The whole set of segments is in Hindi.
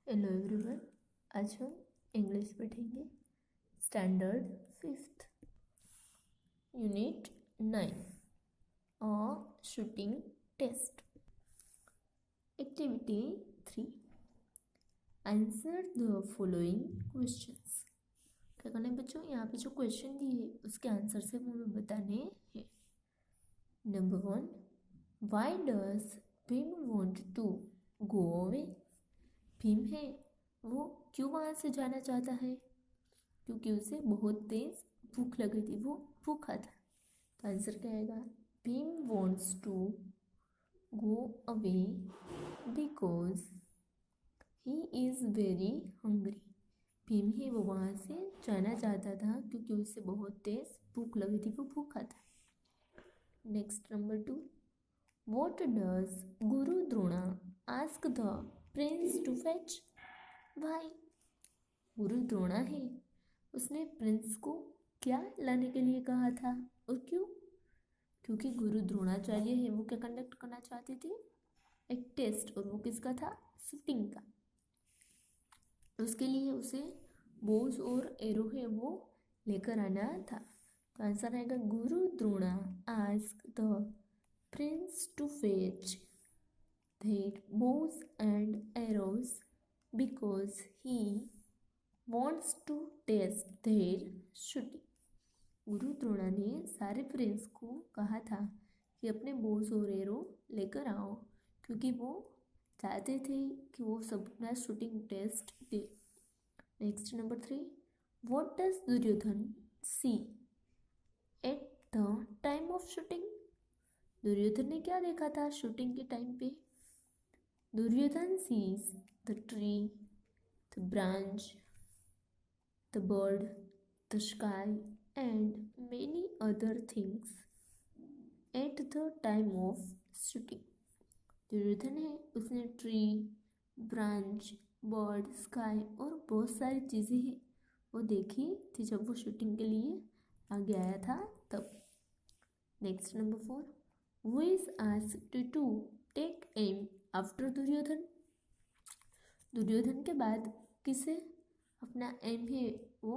Hello everyone. आज हम इंग्लिश पढ़ेंगे। स्टैंडर्ड 5th यूनिट 9 और shooting test. Activity 3, answer the following questions. क्या करना है बच्चों? यहाँ पे जो क्वेश्चन दिए है उसके आंसर से हमें बताने हैं। Number 1, why does Bhim want to go away? Bhim है वो क्यों वहाँ से जाना चाहता है? क्योंकि उसे बहुत तेज भूख लगी थी, वो भूखा था। तो आंसर क्या आएगा? Bheem wants to go away because he is very hungry. Bheem ही वो वहाँ से जाना चाहता था क्योंकि उसे बहुत तेज भूख लगी थी, वो भूखा था। Next number 2, what does Guru Drona ask the prince to fetch? भाई गुरु द्रोणा है उसने प्रिंस को क्या लाने के लिए कहा था और क्यों? क्योंकि गुरु द्रोणाचार्य है वो क्या कंडक्ट करना चाहते थे? एक टेस्ट। और वो किसका था? शूटिंग का। उसके लिए उसे बोझ और एरो है वो लेकर आना था। तो आंसर आएगा Guru Drona ask the prince to fetch their bows and arrows because he wants to test their shooting। गुरु द्रोणा ने सारे प्रिंस को कहा था कि अपने बोझ और एरो लेकर आओ क्योंकि वो चाहते थे कि वो सब अपना शूटिंग टेस्ट दे। Next number 3, what does Duryodhan see at the time of shooting? Duryodhan ने क्या देखा था शूटिंग के टाइम पे? Duryodhan sees the tree, the branch, the bird, the sky and many other things at the time of shooting। Duryodhan है उसने ट्री, ब्रांच, बर्ड, स्काई और बहुत सारी चीज़ें हैं वो देखी थी जब वो शूटिंग के लिए आगे आया था तब। Next number 4, who is asked to take aim after Duryodhan? Duryodhan के बाद किसे अपना एम है वो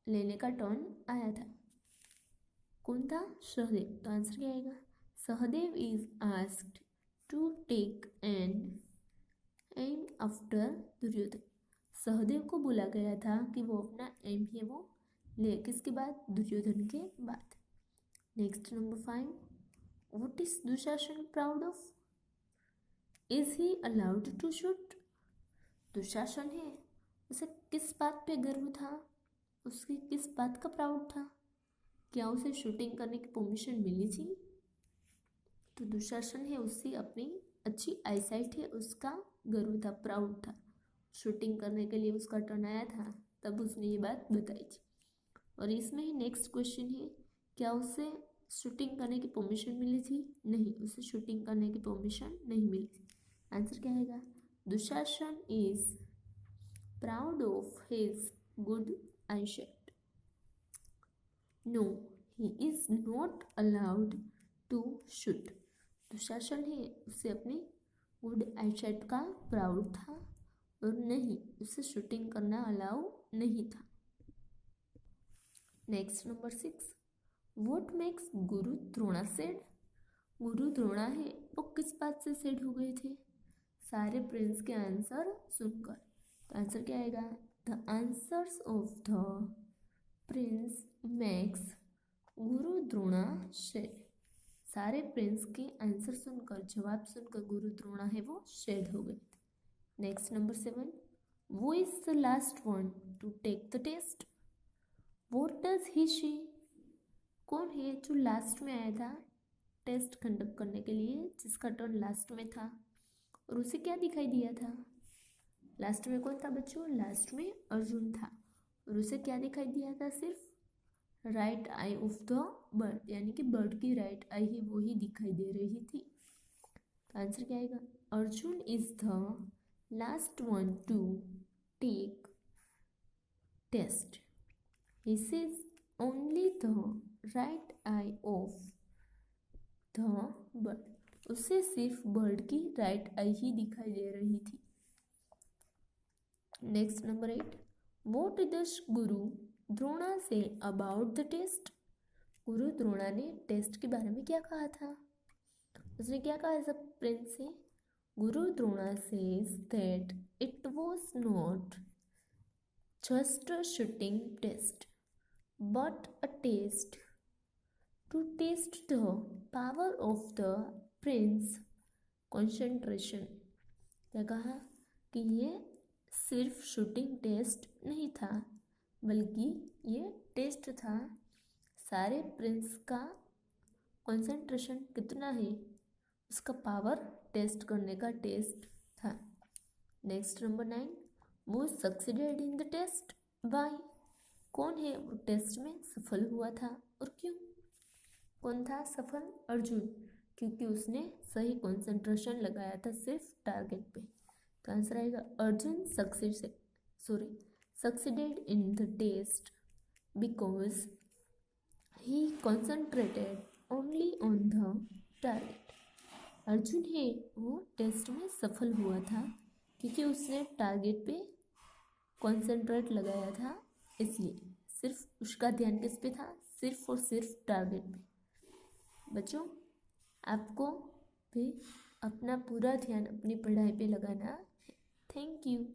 लेने का टर्न आया था? कौन था? सहदेव। तो आंसर क्या आएगा? Sahadev is asked to take an aim after Duryodhan. Sahadev को बोला गया था कि वो अपना एम है वो ले किसके बाद? दुर्योधन के बाद। Next number 5, what is Dushasan proud of? Is he allowed to shoot? Dushasan है उसे किस बात पे गर्व था? उसकी किस बात का प्राउड था? क्या उसे शूटिंग करने की परमिशन मिली थी? तो दुशासन है उससे अपनी अच्छी आईसाइट है उसका गर्व था, प्राउड था। शूटिंग करने के लिए उसका टर्न आया था तब उसने ये बात बताई थी। और इसमें ही नेक्स्ट क्वेश्चन है, क्या उसे शूटिंग करने की परमिशन मिली थी? नहीं, उसे शूटिंग करने की परमिशन नहीं मिली थी। आंसर क्या आएगा? Dushasan is proud of his good eyesight। No, he is not allowed to shoot. Dushasan है उसे अपनी गुड eyesight का प्राउड था और नहीं, उसे शूटिंग करना अलाउ नहीं था। Next number 6, what makes Guru Drona sad? गुरु द्रोणा है वो किस बात से सैड हो गए थे सारे प्रिंस के आंसर सुनकर? तो आंसर क्या आएगा? The answers of the Prince makes Guru Drona sad. सारे प्रिंस के आंसर सुनकर, जवाब सुनकर गुरु द्रोणा है वो सैड हो गए। Next number 7, who is the last one to take the test? What does he she? कौन है जो लास्ट में आया था टेस्ट कंडक्ट करने के लिए, जिसका टर्न लास्ट में था? और उसे क्या दिखाई दिया था? लास्ट में कौन था बच्चों? लास्ट में अर्जुन था। और उसे क्या दिखाई दिया था? सिर्फ right eye of the bird, यानी कि बर्ड की राइट आई ही वो ही दिखाई दे रही थी। तो आंसर क्या आएगा? Arjun is the last one to take test. He sees only the right eye of the bird. उसे सिर्फ बर्ड की राइट आई ही दिखाई दे रही थी। Next number 8, what did Guru Drona say about the test? गुरु द्रोणा ने टेस्ट के बारे में क्या कहा था? उसने क्या कहा सब प्रिंस से? Guru Drona says that it was not just a shooting test but a test to test the power of the prince concentration. क्या कहा कि ये सिर्फ शूटिंग टेस्ट नहीं था बल्कि ये टेस्ट था सारे प्रिंस का कंसंट्रेशन कितना है उसका पावर टेस्ट करने का टेस्ट था। Next number 9, who succeeded in the test by? कौन है वो टेस्ट में सफल हुआ था और क्यों? कौन था सफल? अर्जुन, क्योंकि उसने सही कंसंट्रेशन लगाया था सिर्फ टारगेट पे। तो आंसर आएगा Arjun succeeded in the test because he concentrated only on the target. Arjun है वो टेस्ट में सफल हुआ था क्योंकि उसने टारगेट पे कंसंट्रेट लगाया था, इसलिए सिर्फ उसका ध्यान किस पे था? सिर्फ और सिर्फ टारगेट पे। बच्चों, आपको भी अपना पूरा ध्यान अपनी पढ़ाई पे लगाना है। Thank you.